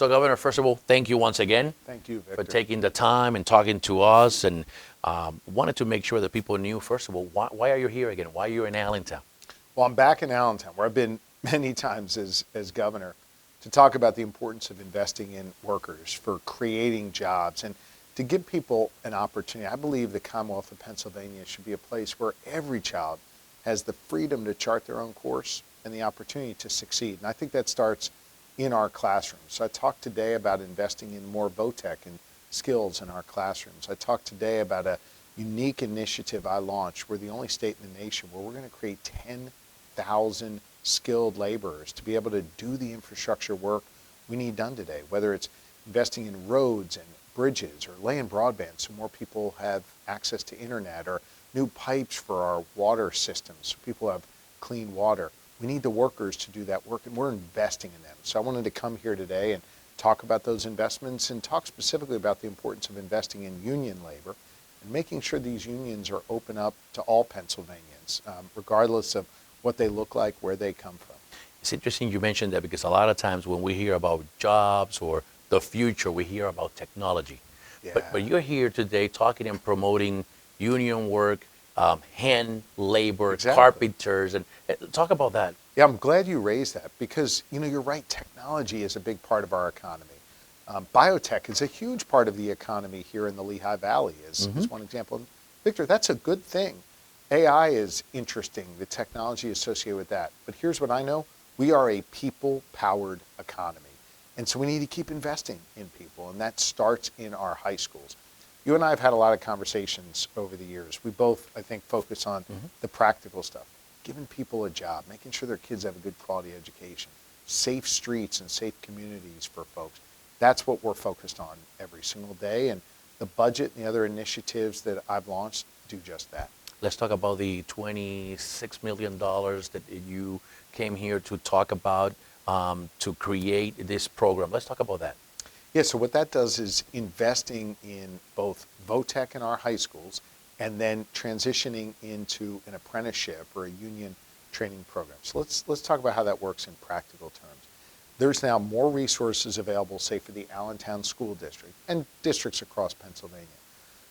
So, Governor, first of all, thank you once again Thank you, Victor. for taking the time and talking to us. And wanted to make sure that people knew, first of all, why are you here again? Why are you in Allentown? Well, I'm back in Allentown, where I've been many times as governor, to talk about the importance of investing in workers for creating jobs and to give people an opportunity. I believe the Commonwealth of Pennsylvania should be a place where every child has the freedom to chart their own course and the opportunity to succeed. And I think that starts in our classrooms. So I talked today about investing in more VOTEC and skills in our classrooms. I talked today about a unique initiative I launched. We're the only state in the nation where we're going to create 10,000 skilled laborers to be able to do the infrastructure work we need done today, whether it's investing in roads and bridges or laying broadband so more people have access to internet, or new pipes for our water systems so people have clean water. We need the workers to do that work, and we're investing in them. So I wanted to come here today and talk about those investments and talk specifically about the importance of investing in union labor and making sure these unions are open up to all Pennsylvanians, regardless of what they look like, where they come from. It's interesting you mentioned that, because a lot of times when we hear about jobs or the future, we hear about technology. Yeah. But you're here today talking and promoting union work, hand labor, Exactly. carpenters, and talk about that. Yeah, I'm glad you raised that because, you're right, technology is a big part of our economy. Biotech is a huge part of the economy here in the Lehigh Valley, is one example. And Victor, that's a good thing. AI is interesting, the technology associated with that. But here's what I know. We are a people-powered economy. And so we need to keep investing in people, and that starts in our high schools. You and I have had a lot of conversations over the years. We both, I think, focus on the practical stuff, giving people a job, making sure their kids have a good quality education, safe streets and safe communities for folks. That's what we're focused on every single day, and the budget and the other initiatives that I've launched do just that. Let's talk about the $26 million that you came here to talk about to create this program. Let's talk about that. Yeah, so what that does is investing in both VOTEC in our high schools and then transitioning into an apprenticeship or a union training program. So let's talk about how that works in practical terms. There's now more resources available, say, for the Allentown School District and districts across Pennsylvania,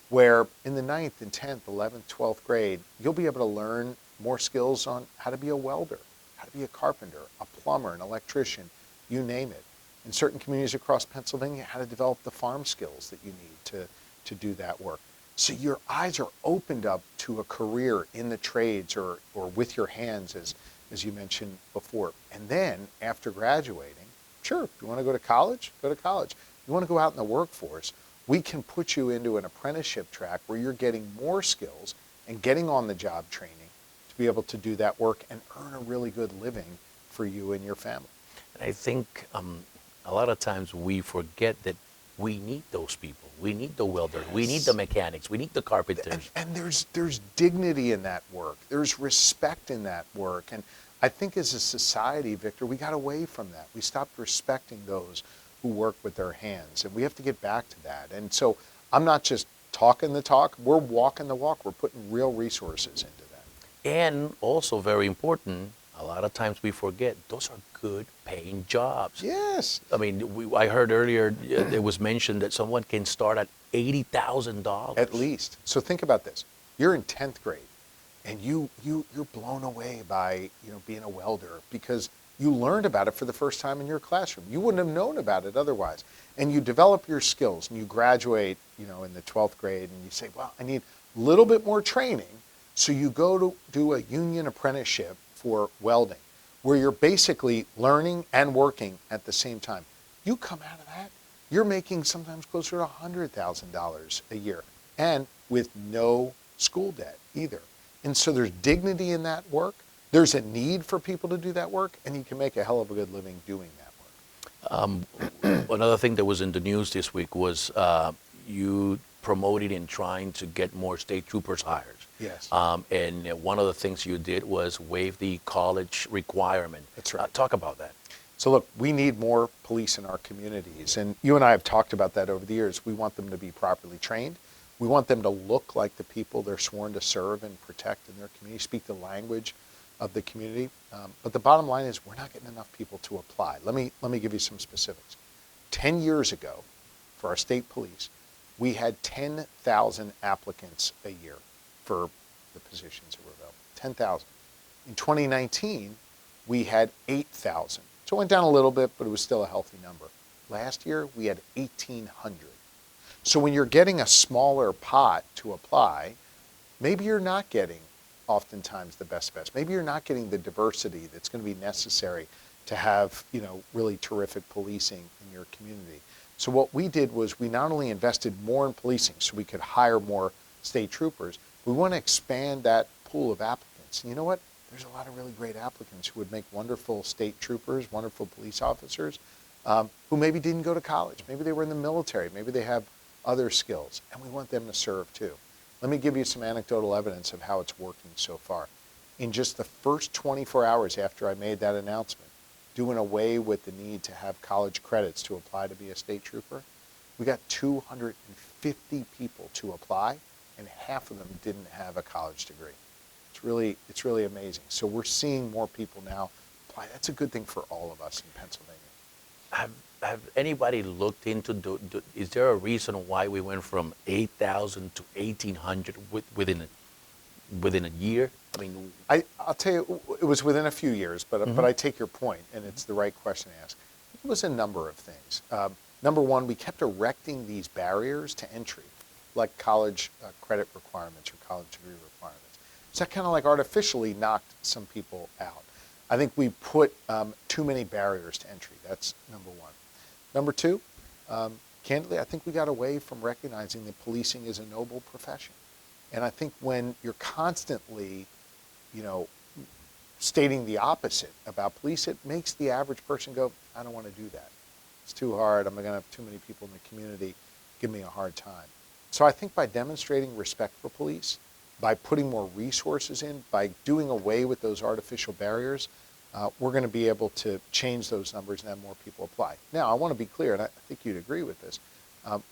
where in the 9th and 10th, 11th, 12th grade, you'll be able to learn more skills on how to be a welder, how to be a carpenter, a plumber, an electrician, you name it. In certain communities across Pennsylvania, how to develop the farm skills that you need to do that work. So your eyes are opened up to a career in the trades or with your hands, as you mentioned before. And then after graduating, sure, if you want to go to college, go to college. You want to go out in the workforce, we can put you into an apprenticeship track where you're getting more skills and getting on the job training to be able to do that work and earn a really good living for you and your family. And I think a lot of times we forget that we need those people. We need the welders. We need the mechanics. We need the carpenters. And there's dignity in that work. There's respect in that work. And I think as a society, Victor, we got away from that. We stopped respecting those who work with their hands. And we have to get back to that. And so I'm not just talking the talk. We're walking the walk. We're putting real resources into that. And also very important, a lot of times we forget those are good paying jobs. Yes. I mean, I heard earlier it was mentioned that someone can start at $80,000. At least. So think about this. You're in 10th grade and you're blown away by, being a welder because you learned about it for the first time in your classroom. You wouldn't have known about it otherwise. And you develop your skills and you graduate, in the 12th grade and you say, well, I need a little bit more training. So you go to do a union apprenticeship for welding, where you're basically learning and working at the same time. You come out of that, you're making sometimes closer to $100,000 a year, and with no school debt either. And so there's dignity in that work. There's a need for people to do that work, and you can make a hell of a good living doing that work. Another thing that was in the news this week was you promoting and trying to get more state troopers hired. Yes. And one of the things you did was waive the college requirement. That's right. Talk about that. So look, we need more police in our communities. And you and I have talked about that over the years. We want them to be properly trained. We want them to look like the people they're sworn to serve and protect in their community, speak the language of the community. But the bottom line is we're not getting enough people to apply. Let me give you some specifics. 10 years ago, for our state police, we had 10,000 applicants a year for the positions that were available. 10,000. In 2019, we had 8,000. So it went down a little bit, but it was still a healthy number. Last year, we had 1,800. So when you're getting a smaller pot to apply, maybe you're not getting oftentimes the best. Maybe you're not getting the diversity that's going to be necessary to have, really terrific policing in your community. So what we did was we not only invested more in policing so we could hire more state troopers, we want to expand that pool of applicants. And you know what? There's a lot of really great applicants who would make wonderful state troopers, wonderful police officers, who maybe didn't go to college. Maybe they were in the military. Maybe they have other skills, and we want them to serve too. Let me give you some anecdotal evidence of how it's working so far. In just the first 24 hours after I made that announcement, doing away with the need to have college credits to apply to be a state trooper, we got 250 people to apply, and half of them didn't have a college degree. It's really amazing. So we're seeing more people now apply. That's a good thing for all of us in Pennsylvania. Have anybody looked into, is there a reason why we went from 8,000 to 1,800 within a year? I mean, I'll tell you, it was within a few years, but I take your point, and it's the right question to ask. It was a number of things. Number one, we kept erecting these barriers to entry, like college credit requirements or college degree requirements. So that kind of like artificially knocked some people out. I think we put too many barriers to entry. That's number one. Number two, candidly, I think we got away from recognizing that policing is a noble profession. And I think when you're constantly, stating the opposite about police, it makes the average person go, I don't want to do that. It's too hard. I'm going to have too many people in the community give me a hard time. So I think by demonstrating respect for police, by putting more resources in, by doing away with those artificial barriers, we're going to be able to change those numbers and have more people apply. Now, I want to be clear, and I think you'd agree with this.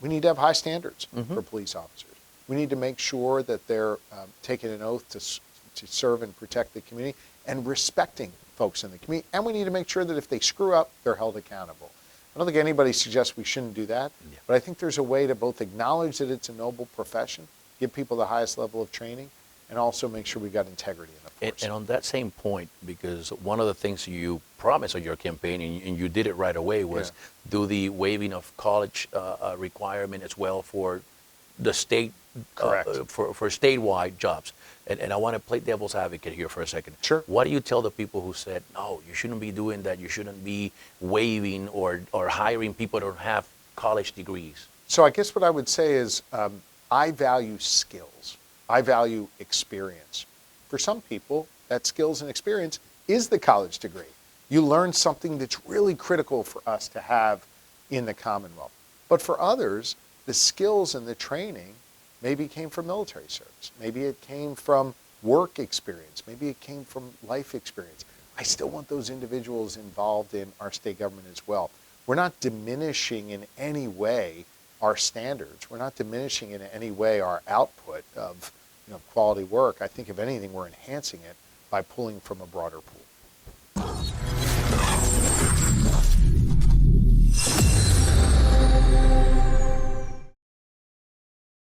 We need to have high standards for police officers. We need to make sure that they're taking an oath to serve and protect the community and respecting folks in the community. And we need to make sure that if they screw up, they're held accountable. I don't think anybody suggests we shouldn't do that, but I think there's a way to both acknowledge that it's a noble profession, give people the highest level of training, and also make sure we've got integrity in the force. and on that same point, because one of the things you promised on your campaign, and you did it right away, was do the waiving of college requirement as well for the state, for statewide jobs. And I want to play devil's advocate here for a second. Sure. What do you tell the people who said, no, you shouldn't be doing that, you shouldn't be waiving or hiring people that don't have college degrees? So I guess what I would say is I value skills. I value experience. For some people, that skills and experience is the college degree. You learn something that's really critical for us to have in the Commonwealth. But for others, the skills and the training maybe came from military service. Maybe it came from work experience. Maybe it came from life experience. I still want those individuals involved in our state government as well. We're not diminishing in any way our standards. We're not diminishing in any way our output of quality work. I think if anything, we're enhancing it by pulling from a broader pool.